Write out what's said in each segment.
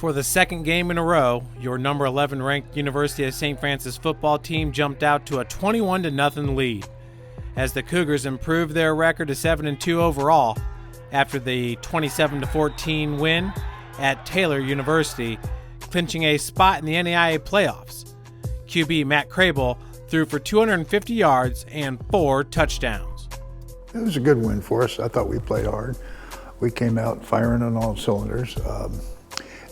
For the second game in a row, your number 11 ranked University of St. Francis football team jumped out to a 21-0 lead as the Cougars improved their record to 7-2 overall after the 27-14 win at Taylor University, clinching a spot in the NAIA playoffs. QB Matt Crable threw for 250 yards and 4 touchdowns. It was a good win for us. I thought we played hard. We came out firing on all cylinders.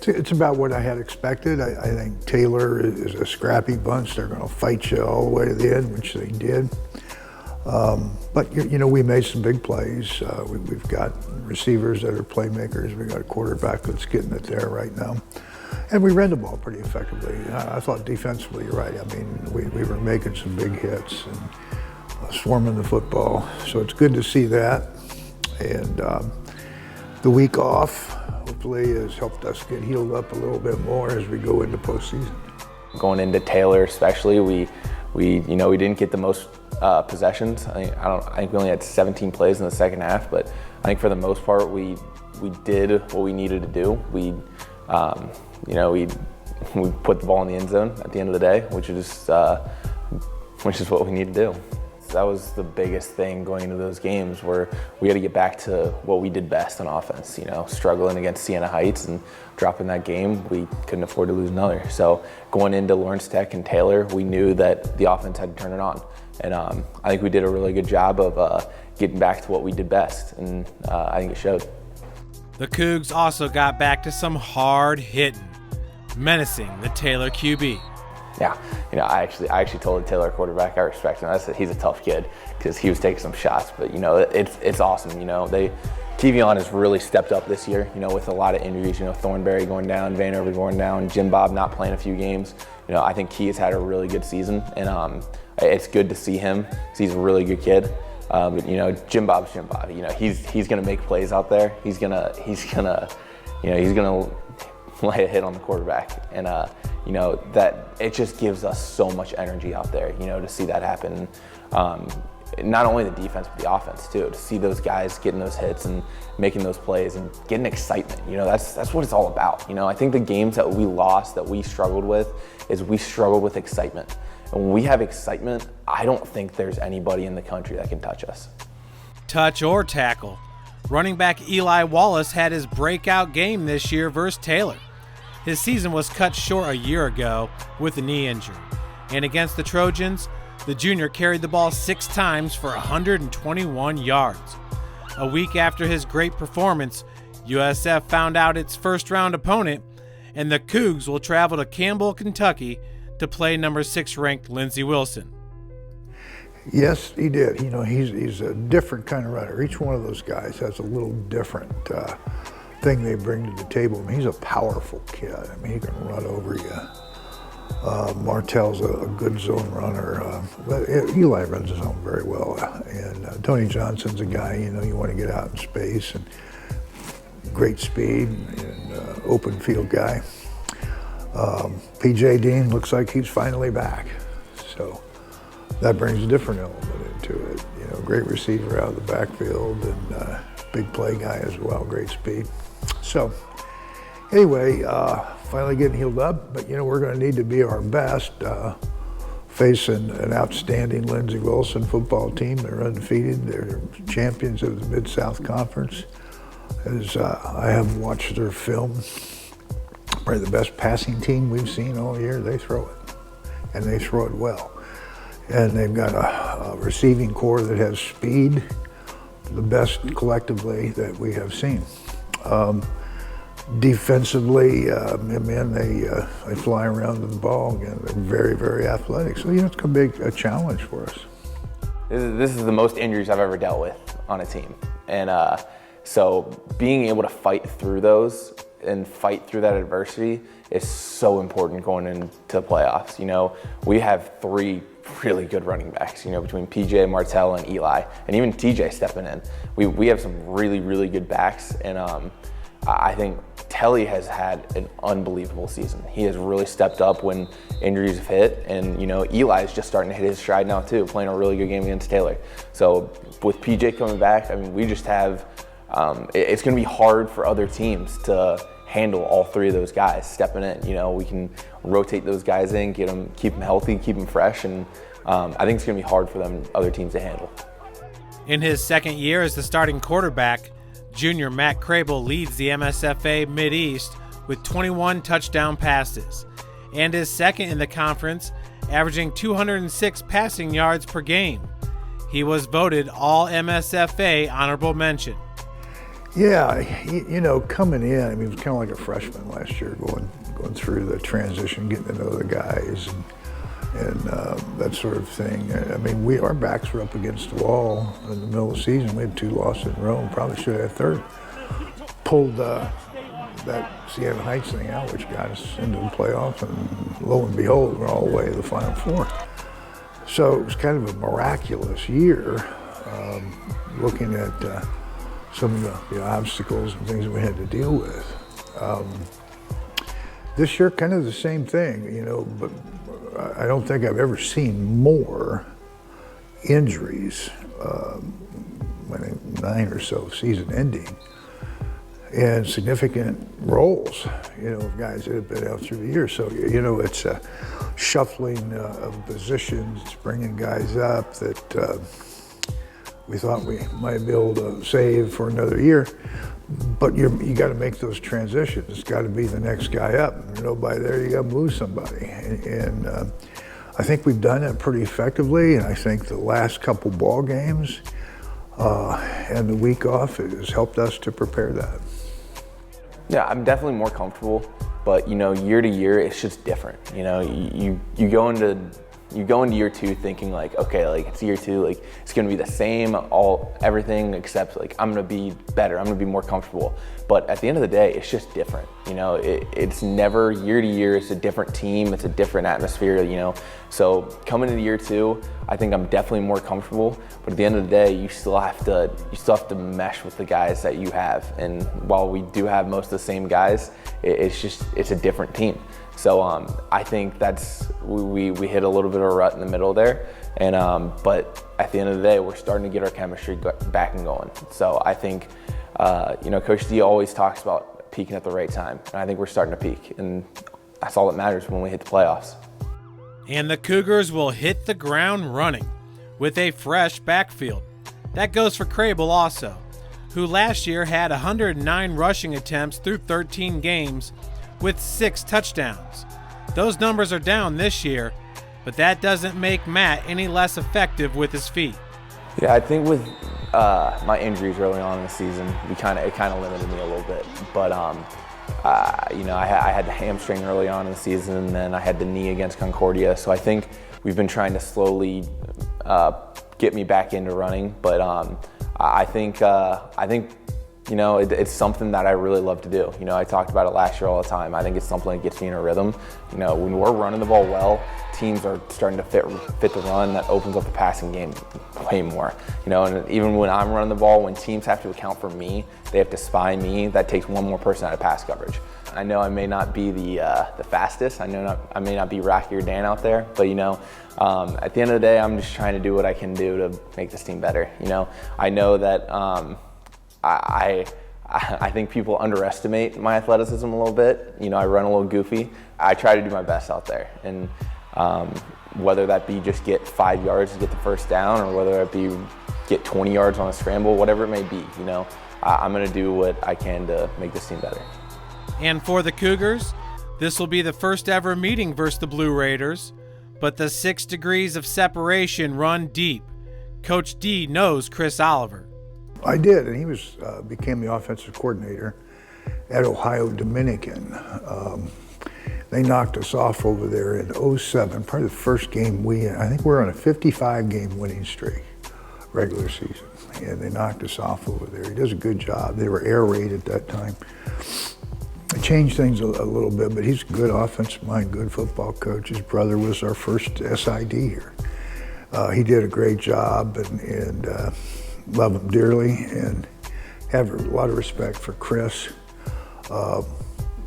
It's about what I had expected. I think Taylor is a scrappy bunch. They're going to fight you all the way to the end, which they did. But we made some big plays. We've got receivers that are playmakers. We've got a quarterback that's getting it there right now. And we ran the ball pretty effectively. I thought defensively, you're right. I mean, we were making some big hits and swarming the football. So it's good to see that. And the week off hopefully has helped us get healed up a little bit more as we go into postseason. Going into Taylor especially, we didn't get the most possessions. I think we only had 17 plays in the second half, but I think for the most part we did what we needed to do. We put the ball in the end zone at the end of the day, which is what we need to do. That was the biggest thing going into those games, where we had to get back to what we did best on offense. Struggling against Siena Heights and dropping that game, we couldn't afford to lose another. So going into Lawrence Tech and Taylor, we knew that the offense had to turn it on. And I think we did a really good job of getting back to what we did best, and I think it showed. The Cougs also got back to some hard hitting, menacing the Taylor QB. Yeah, I actually told the Taylor quarterback I respect him. I said he's a tough kid because he was taking some shots, but it's awesome. TVon has really stepped up this year. With a lot of injuries. Thornberry going down, Vanover going down, Jim Bob not playing a few games. I think he has had a really good season, and it's good to see him because he's a really good kid. But Jim Bob's Jim Bob. He's gonna make plays out there. He's gonna lay a hit on the quarterback, and that it just gives us so much energy out there, to see that happen. Not only the defense, but the offense too, to see those guys getting those hits and making those plays and getting excitement. That's what it's all about. I think the games that we lost, that we struggled with, is we struggled with excitement. And when we have excitement, I don't think there's anybody in the country that can touch us. Touch or tackle. Running back Eli Wallace had his breakout game this year versus Taylor. His season was cut short a year ago with a knee injury. And against the Trojans, the junior carried the ball 6 times for 121 yards. A week after his great performance, USF found out its first-round opponent, and the Cougs will travel to Campbell, Kentucky to play number 6 ranked Lindsey Wilson. Yes, he did. He's a different kind of runner. Each one of those guys has a little different thing they bring to the table. I mean, he's a powerful kid. I mean, he can run over you. Martell's a good zone runner. But Eli runs his own very well. And Tony Johnson's a guy, you want to get out in space, and great speed and open field guy. PJ Dean looks like he's finally back. So that brings a different element into it. Great receiver out of the backfield, and big play guy as well, great speed. So anyway, finally getting healed up, but we're going to need to be our best facing an outstanding Lindsey Wilson football team. They're undefeated. They're champions of the Mid-South Conference. As I have watched their film, probably the best passing team we've seen all year. They throw it, and they throw it well. And they've got a receiving core that has speed, the best collectively that we have seen. Defensively, they fly around the ball. Again, they're very, very athletic. So it's going to be a challenge for us. This is the most injuries I've ever dealt with on a team, and so being able to fight through those and fight through that adversity is so important going into the playoffs. We have 3 really good running backs, between PJ, Martell, and Eli, and even TJ stepping in. We have some really, really good backs, and I think Telly has had an unbelievable season. He has really stepped up when injuries have hit, and Eli is just starting to hit his stride now too, playing a really good game against Taylor. So with PJ coming back, we just have, it's going to be hard for other teams to handle all three of those guys stepping in. You know, we can rotate those guys in, keep them healthy, keep them fresh, and I think it's going to be hard for them other teams to handle. In his second year as the starting quarterback, junior Matt Crable leads the MSFA Mideast with 21 touchdown passes, and is second in the conference, averaging 206 passing yards per game. He was voted All MSFA Honorable Mention. Yeah, you know, coming in, I mean, he was kind of like a freshman last year, going through the transition, getting to know the guys, and that sort of thing. I mean, our backs were up against the wall in the middle of the season. We had 2 losses in a row, and probably should have had a third. Pulled that Siena Heights thing out, which got us into the playoffs, and lo and behold, we're all the way to the Final Four. So it was kind of a miraculous year, looking at some of the obstacles and things that we had to deal with. This year, kind of the same thing, you know, but I don't think I've ever seen more injuries, 9 or so season ending, and significant roles, you know, of guys that have been out through the year. So, you know, it's a shuffling of positions, it's bringing guys up that we thought we might be able to save for another year, but you got to make those transitions. It's got to be the next guy up. If there's nobody there, you got to move somebody. And I think we've done that pretty effectively, and I think the last couple ball games and the week off has helped us to prepare that. Yeah, I'm definitely more comfortable, but you know, year to year, it's just different. You know, you go into year 2 thinking like, okay, like it's year 2, like it's gonna be the same, everything except like I'm gonna be better, I'm gonna be more comfortable. But at the end of the day, it's just different. You know, it's never year to year, it's a different team, it's a different atmosphere, you know. So coming into year 2, I think I'm definitely more comfortable, but at the end of the day, you still have to mesh with the guys that you have. And while we do have most of the same guys, it's a different team. So I think we hit a little bit of a rut in the middle there, and but at the end of the day, we're starting to get our chemistry back and going. So I think you know, Coach D always talks about peaking at the right time, and I think we're starting to peak, and that's all that matters when we hit the playoffs. And the Cougars will hit the ground running with a fresh backfield. That goes for Crable also, who last year had 109 rushing attempts through 13 games with 6 touchdowns. Those numbers are down this year, but that doesn't make Matt any less effective with his feet. Yeah, I think with my injuries early on in the season, it kind of limited me a little bit. But you know, I had the hamstring early on in the season, and then I had the knee against Concordia. So I think we've been trying to slowly get me back into running. But I think you know, it's something that I really love to do. You know, I talked about it last year all the time. I think it's something that gets me in a rhythm. You know, when we're running the ball well, teams are starting to fit the run. That opens up the passing game way more. You know, and even when I'm running the ball, when teams have to account for me, they have to spy me. That takes one more person out of pass coverage. I know I may not be the fastest. I may not be Rocky or Dan out there, but you know, at the end of the day, I'm just trying to do what I can do to make this team better. You know, I know that. I think people underestimate my athleticism a little bit. You know, I run a little goofy. I try to do my best out there, and whether that be just get 5 yards to get the first down, or whether it be get 20 yards on a scramble, whatever it may be, you know, I'm going to do what I can to make this team better. And for the Cougars, this will be the first ever meeting versus the Blue Raiders, but the 6 degrees of separation run deep. Coach D knows Chris Oliver. I did, and he became the offensive coordinator at Ohio Dominican. They knocked us off over there in 2007, probably the first game I think we're on a 55-game winning streak, regular season, and they knocked us off over there. He does a good job. They were air raid at that time. They changed things a little bit, but he's a good offensive mind, good football coach. His brother was our first SID here. He did a great job, and love him dearly, and have a lot of respect for Chris.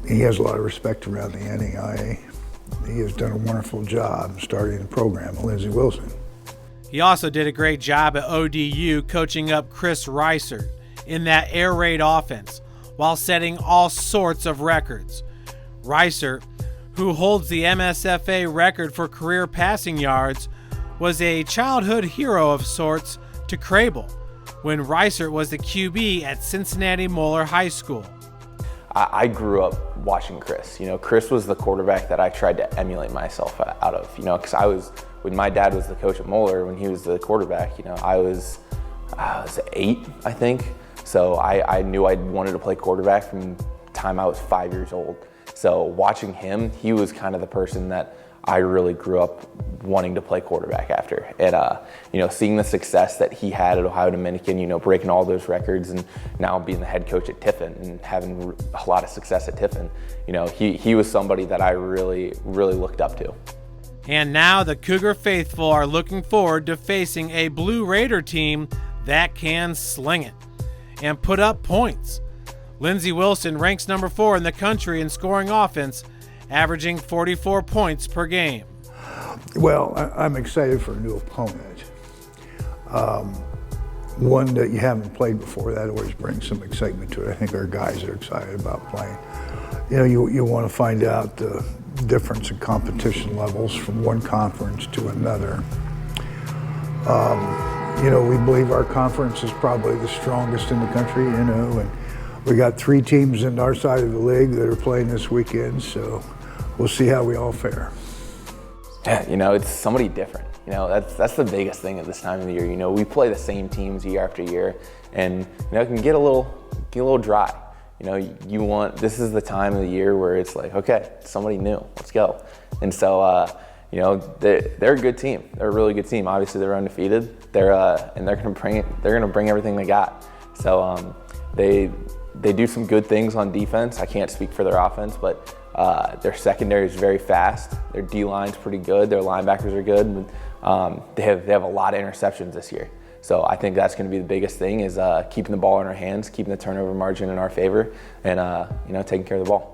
He has a lot of respect around the NAIA. He has done a wonderful job starting the program at Lindsey Wilson. He also did a great job at ODU coaching up Chris Reiser in that air raid offense, while setting all sorts of records. Reiser, who holds the MSFA record for career passing yards, was a childhood hero of sorts to Crable when Reiser was the QB at Cincinnati Moeller High School. I grew up watching Chris. Chris was the quarterback that I tried to emulate myself out of, because when my dad was the coach at Moeller, when he was the quarterback, I was 8, I think. So I knew I wanted to play quarterback from the time I was 5 years old. So watching him, he was kind of the person that I really grew up wanting to play quarterback after. And, seeing the success that he had at Ohio Dominican, breaking all those records and now being the head coach at Tiffin and having a lot of success at Tiffin, he was somebody that I really, really looked up to. And now the Cougar faithful are looking forward to facing a Blue Raider team that can sling it and put up points. Lindsey Wilson ranks number 4 in the country in scoring offense, averaging 44 points per game. Well, I'm excited for a new opponent. One that you haven't played before, that always brings some excitement to it. I think our guys are excited about playing. You want to find out the difference in competition levels from one conference to another. We believe our conference is probably the strongest in the country, and we got 3 teams in our side of the league that are playing this weekend, so we'll see how we all fare. Yeah, it's somebody different. That's the biggest thing at this time of the year. We play the same teams year after year, and it can get a little dry. This is the time of the year where it's like, okay, somebody new, let's go. And so, they're a good team. They're a really good team. Obviously, they're undefeated. They're gonna bring everything they got. So they do some good things on defense. I can't speak for their offense, but their secondary is very fast. Their D-line's pretty good. Their linebackers are good. They have a lot of interceptions this year. So I think that's going to be the biggest thing is keeping the ball in our hands, keeping the turnover margin in our favor, and taking care of the ball.